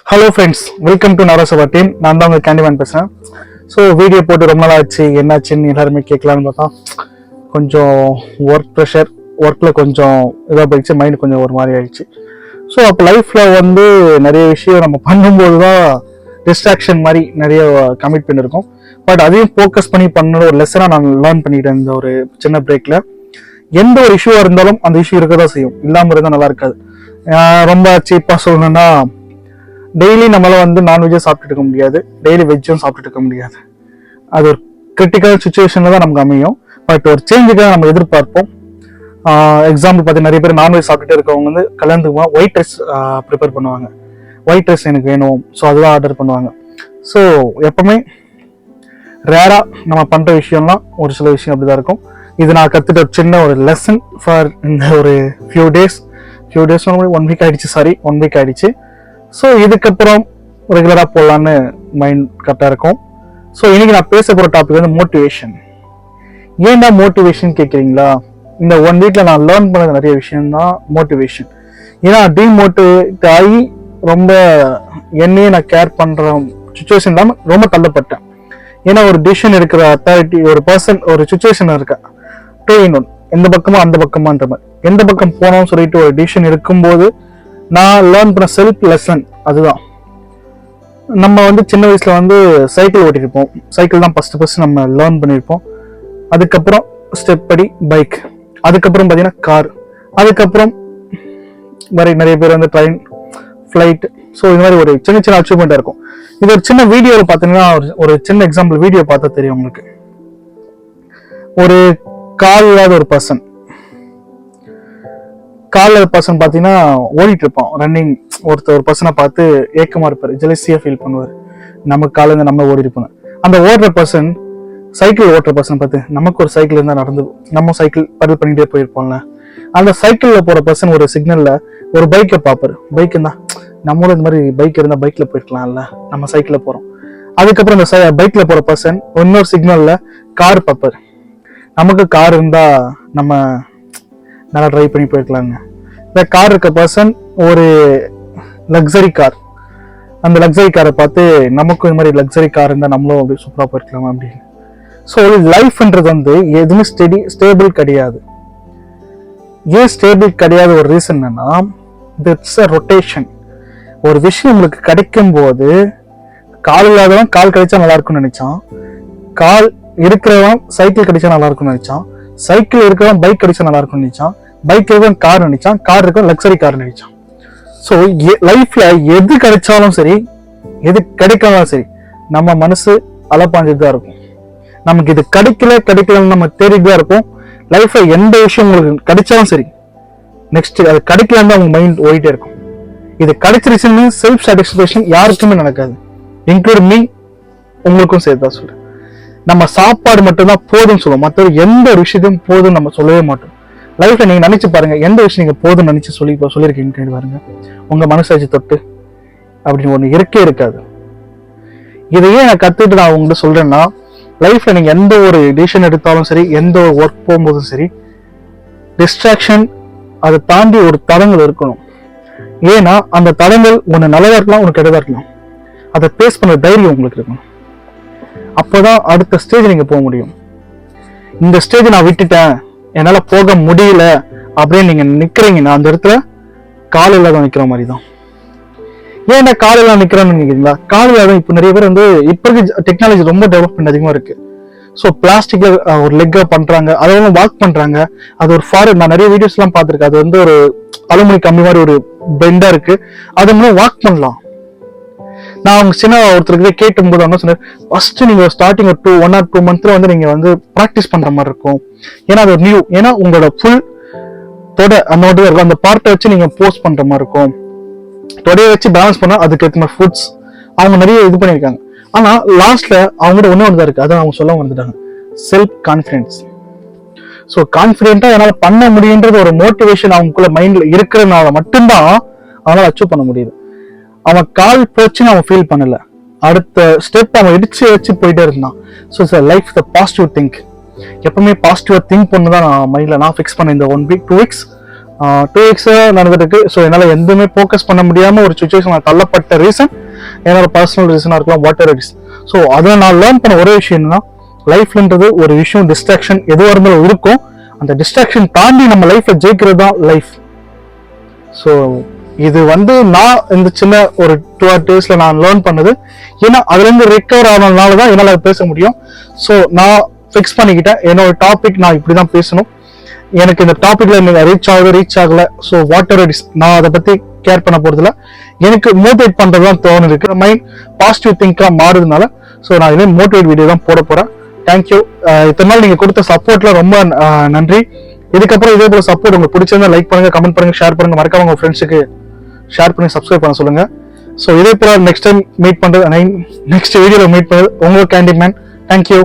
Hello friends, welcome to Narasabha team. நான் தான் உங்கள் கேண்டிமேன் பேசுகிறேன். ஸோ வீடியோ போட்டு ரொம்ப நாள் ஆச்சு, என்னாச்சுன்னு எல்லாருமே கேட்கலான்னு பார்த்தா கொஞ்சம் ஒர்க் ப்ரெஷர், ஒர்க்கில் கொஞ்சம் இதாக போயிடுச்சு, மைண்ட் கொஞ்சம் ஒரு மாதிரி ஆயிடுச்சு. ஸோ அப்போ லைஃப்பில் நிறைய விஷயம் நம்ம பண்ணும்போது தான் டிஸ்ட்ராக்ஷன் மாதிரி நிறைய கமிட் பண்ணியிருக்கோம். பட் அதையும் ஃபோக்கஸ் பண்ணி பண்ண ஒரு லெசனாக நான் லேர்ன் பண்ணிட்டேன். இந்த ஒரு சின்ன பிரேக்கில் எந்த ஒரு இஷ்யூவாக இருந்தாலும் அந்த இஷ்யூ இருக்க தான் செய்யும், இல்லாமல் இருந்தால் நல்லா இருக்காது. ரொம்ப சீப்பாக சொல்லணும்னா, டெய்லி நம்மளால நான்வெஜ்ஜும் சாப்பிட்டு இருக்க முடியாது, டெய்லி வெஜ்ஜும் சாப்பிட்டு இருக்க முடியாது. அது ஒரு கிரிட்டிக்கல் சுச்சுவேஷன்ல தான் நமக்கு அமையும். பட் ஒரு சேஞ்சுக்காக நம்ம எதிர்பார்ப்போம். எக்ஸாம்பிள் பார்த்தீங்கன்னா, நிறைய பேர் நான்வெஜ் சாப்பிட்டுட்டு இருக்கவங்க கல்யாணத்துக்கு போனால் ஒயிட் ரைஸ் ப்ரிப்பேர் பண்ணுவாங்க. ஒயிட் ரைஸ் எனக்கு வேணும், ஸோ அதுதான் ஆர்டர் பண்ணுவாங்க. ஸோ எப்பவுமே ரேரா நம்ம பண்ற விஷயம்லாம் ஒரு சில விஷயம் அப்படிதான் இருக்கும். இது நான் கத்துட்ட ஒரு சின்ன ஒரு லெசன் ஃபார் இந்த ஒரு ஃபியூ டேஸ் 1 வீக் ஆயிடுச்சு. ஸோ இதுக்கப்புறம் ரெகுலராக போடலான்னு மைண்ட் கரெக்டாக இருக்கும். ஸோ இன்னைக்கு நான் பேச போகிற டாபிக் மோட்டிவேஷன். ஏன்டா மோட்டிவேஷன் கேட்குறீங்களா? இந்த 1 வீக்ல நான் லேர்ன் பண்ணது நிறைய விஷயம் தான் மோட்டிவேஷன். ஏன்னா டிமோட்டிவேட் ஆகி ரொம்ப என்னையே நான் கேர் பண்ணுற சுச்சுவேஷன் இல்லாமல் ரொம்ப தள்ளப்பட்டேன். ஏன்னா ஒரு டிசிஷன் எடுக்கிற அத்தாரிட்டி ஒரு பர்சன் ஒரு சுச்சுவேஷன் இருக்கா 2 in 1, எந்த பக்கமா அந்த பக்கமான்ற மாதிரி எந்த பக்கம் போனோம்னு சொல்லிட்டு ஒரு டிசிஷன் இருக்கும்போது நான் லேர்ன் பண்ண செல்ஃப் லெசன் அதுதான். நம்ம சின்ன வயசுல சைக்கிள் ஓட்டிருப்போம். சைக்கிள் தான் ஃபர்ஸ்ட் நம்ம லேர்ன் பண்ணியிருப்போம். அதுக்கப்புறம் ஸ்டெப் படி பைக், அதுக்கப்புறம் பார்த்தீங்கன்னா கார், அதுக்கப்புறம் நிறைய பேர் ட்ரெயின், ஃப்ளைட். ஸோ இது மாதிரி ஒரு சின்ன சின்ன அச்சீவ்மெண்ட்டாக இருக்கும். இது ஒரு சின்ன வீடியோவில் பார்த்தீங்கன்னா ஒரு சின்ன எக்ஸாம்பிள் வீடியோ பார்த்தா தெரியும் உங்களுக்கு. ஒரு கால் இல்லாத ஒரு பர்சன் பார்த்தீங்கன்னா ஓடிட்டு இருப்பான் ரன்னிங். ஒரு பர்சனை பார்த்து ஏக்கமா இருப்பாரு, ஜெலசியா ஃபீல் பண்ணுவார். நமக்கு கால இருந்து நம்ம ஓடி இருப்போம். அந்த ஓடுற பர்சன், சைக்கிள் ஓட்டுற பர்சன் பார்த்து நமக்கு ஒரு சைக்கிள் இருந்தா நடந்து நம்ம சைக்கிள் படல் பண்ணிட்டே போயிருப்போம்ல. அந்த சைக்கிள்ல போற பர்சன் ஒரு சிக்னல்ல ஒரு பைக்கை பார்ப்பாரு. பைக் இருந்தா நம்மளோட இந்த மாதிரி பைக் இருந்தா பைக்ல போயிருக்கலாம்ல, நம்ம சைக்கிள்ல போறோம். அதுக்கப்புறம் இந்த பைக்ல போற பர்சன் இன்னொரு சிக்னல்ல கார் பார்ப்பாரு. நமக்கு கார் இருந்தா நம்ம நல்லா ட்ரைவ் பண்ணி போயிருக்கலாங்க. இந்த கார் இருக்க பர்சன் ஒரு லக்ஸரி கார், அந்த லக்ஸரி காரை பார்த்து நமக்கும் இந்த மாதிரி லக்ஸரி கார் இருந்தால் நம்மளும் அப்படி சூப்பராக போயிருக்கலாம் அப்படின்னு. ஸோ லைஃப்ன்றது எதுவுமே ஸ்டேபிள் கிடையாது. ஏன் ஸ்டேபிள் கிடையாது ஒரு ரீசன் என்னன்னா, இட்ஸ் அ ரொட்டேஷன். ஒரு விஷயம் உங்களுக்கு கிடைக்கும் போது கால் இல்லாதவன் கால் கிடைச்சா நல்லா இருக்கும்னு நினைச்சான், கால் இருக்கிறவன் சைக்கிள் கிடைச்சா நல்லா இருக்கும்னு நினைச்சான், சைக்கிள் இருக்கிறவன் பைக் கிடைச்சா நல்லா இருக்கும்னு நினைச்சான், பைக் இருக்கிறவன் கார் நினைச்சான், கார் இருக்கிறவன் லக்ஸரி கார் நினைச்சான். ஸோ லைஃப்ல எது கிடைச்சாலும் சரி, எது கிடைக்காலும் சரி, நம்ம மனசு அலப்பாஞ்சிட்டு தான் இருக்கும். நமக்கு இது கிடைக்கலன்னு நம்ம தேடிட்டு தான் இருப்போம். லைஃப்ல எந்த விஷயம் உங்களுக்கு கிடைச்சாலும் சரி, நெக்ஸ்ட் அது கிடைக்கலன்னு தான் உங்க மைண்ட் ஓடிட்டே இருக்கும். இது கிடைச்சிருச்சுன்னு செல்ஃப் சாட்டிஸ்ஃபேக்ஷன் யாருக்குமே நடக்காது, இன்க்ளூட் மீ, உங்களுக்கும் சேர்த்து தான் சொல்றேன். நம்ம சாப்பாடு மட்டும்தான் போதும்னு சொல்லுவோம், மற்ற எந்த ஒரு விஷயத்தையும் போதும் நம்ம சொல்லவே மாட்டோம். லைஃப்ல நீங்க நினைச்சு பாருங்க, எந்த விஷயம் நீங்க போதும் நினைச்சு சொல்லியிருக்கீங்கன்னு பாருங்க. உங்க மனசாட்சி தொட்டு அப்படின்னு ஒண்ணு இருக்கே இருக்காது. இதையே நான் கத்துட்டு நான் உங்கள்கிட்ட சொல்றேன்னா, லைஃப்ல நீங்க எந்த ஒரு டிசிஷன் எடுத்தாலும் சரி, எந்த ஒரு ஒர்க் போகும்போதும் சரி, டிஸ்ட்ராக்ஷன் அதை தாண்டி ஒரு தடங்கள் இருக்கணும். ஏன்னா அந்த தடங்கள் ஒண்ணு நல்லதா இருக்கலாம், ஒண்ணு கெட்டதா இருக்கலாம். அதை பேஸ் பண்ண தைரியம் உங்களுக்கு இருக்கணும். அப்போதான் அடுத்த ஸ்டேஜ் நீங்க போக முடியும். இந்த ஸ்டேஜ் நான் விட்டுட்டேன், என்னால போக முடியல அப்படின்னு நீங்க நிக்கிறீங்கன்னா, அந்த இடத்துல கால் இல்லாத நிக்கிற மாதிரி தான். ஏன்னா கால் இல்லாத நிக்கிறோம்னு நினைக்கிறீங்களா? கால் இல்லாத இப்ப நிறைய பேர் இப்ப இருக்க டெக்னாலஜி ரொம்ப டெவலப்மெண்ட் அதிகமா இருக்கு. ஸோ பிளாஸ்டிக்ல ஒரு லெக்கா பண்றாங்க, அதை வாக் பண்றாங்க. அது ஒரு ஃபாரின், நான் நிறைய வீடியோஸ் எல்லாம் பார்த்திருக்கேன். அது ஒரு அலுமினி கம்பி மாதிரி ஒரு பெண்டா இருக்கு, அது மூலம் வாக் பண்ணலாம். நான் அவங்க சின்ன ஒருத்தருக்கு கேட்டும் போது அவங்க சொன்னார், ஃபர்ஸ்ட் நீங்க ஸ்டார்டிங் ஒரு 1 or 2 months நீங்க ப்ராக்டிஸ் பண்ற மாதிரி இருக்கும். ஏன்னா அது ஒரு நியூ, ஏன்னா உங்களோட ஃபுல் தொட அந்த இருக்கும், அந்த பார்ட்டை வச்சு நீங்க போஸ்ட் பண்ற மாதிரி இருக்கும். தொடையை வச்சு பேலன்ஸ் பண்ணா அதுக்கு ஏற்ற மாதிரி ஃபுட்ஸ் அவங்க நிறைய இது பண்ணியிருக்காங்க. ஆனா லாஸ்ட்ல அவங்ககிட்ட ஒண்ணு தான் இருக்கு, அதை அவங்க சொல்ல வந்துட்டாங்க, செல்ஃப் கான்பிடன்ஸ். ஸோ கான்பிடென்ட்டா என்னால பண்ண முடியுன்றது ஒரு மோட்டிவேஷன் அவங்களுக்குள்ள மைண்ட்ல இருக்கிறதுனால மட்டும்தான் அவனால அச்சீவ் பண்ண முடியுது. அவன் கால் போச்சுன்னு அவன் ஃபீல் பண்ணல, அடுத்த ஸ்டெப் அவன் இடிச்சு வச்சு போயிட்டே இருந்தான். So life the positive think. எப்பவுமே பாசிட்டிவா திங்க் பண்ணதான் நான் மைண்ட்ல நான் ஃபிக்ஸ் பண்ண இந்த 1 week 2 weeks 2 weeks நடந்துட்டு இருக்கு. ஸோ என்னால் எதுவுமே ஃபோக்கஸ் பண்ண முடியாம ஒரு சுச்சுவேஷன் நான் தள்ளப்பட்ட ரீசன் என்னோட பர்சனல் ரீசனாக இருக்கலாம், வாட்டர் இட் இஸ். ஸோ அதை நான் லேர்ன் பண்ண ஒரே விஷயம் என்னன்னா, லைஃப்ன்றது ஒரு விஷயம் டிஸ்ட்ராக்ஷன் எதுவாக இருந்தாலும் இருக்கும். அந்த டிஸ்ட்ராக்ஷன் தாண்டி நம்ம லைஃப்ல ஜெயிக்கிறது தான் லைஃப். ஸோ இது நான் இந்த சின்ன ஒரு 2 daysல நான் லேர்ன் பண்ணது. ஏன்னா அதுல இருந்து ரெக்கவர் ஆனதுனால தான் என்னால் பேச முடியும். ஸோ நான் ஃபிக்ஸ் பண்ணிக்கிட்டேன் என்னோட டாபிக் நான் இப்படிதான் பேசணும். எனக்கு இந்த டாபிக்ல ரீச் ஆகுது ரீச் ஆகல, ஸோ வாட்டர் இட் இஸ், நான் அதை பத்தி கேர் பண்ண போறதில்ல. எனக்கு மோட்டிவேட் பண்றதுதான் தோணு இருக்கு. மைண்ட் பாசிட்டிவ் திங்கா மாறுதுனால ஸோ நான் இதே மோட்டிவேட் வீடியோ தான் போட போறேன். தேங்க்யூ. இத்தனை நாள் நீங்க கொடுத்த சப்போர்ட்ல ரொம்ப நன்றி. இதுக்கப்புறம் இதே போல சப்போர்ட் உங்களுக்கு பிடிச்சிருந்தா லைக் பண்ணுங்க, கமெண்ட் பண்ணுங்க, ஷேர் பண்ணுங்க, மறக்காம உங்க ஃப்ரெண்ட்ஸுக்கு ஷேர் பண்ணி சப்ஸ்கிரைப் பண்ண சொல்லுங்க. ஸோ இதே போல நெக்ஸ்ட் டைம் மீட் பண்றது, நெக்ஸ்ட் வீடியோல மீட் பண்றது உங்க கேண்டி மேன். தேங்க்யூ.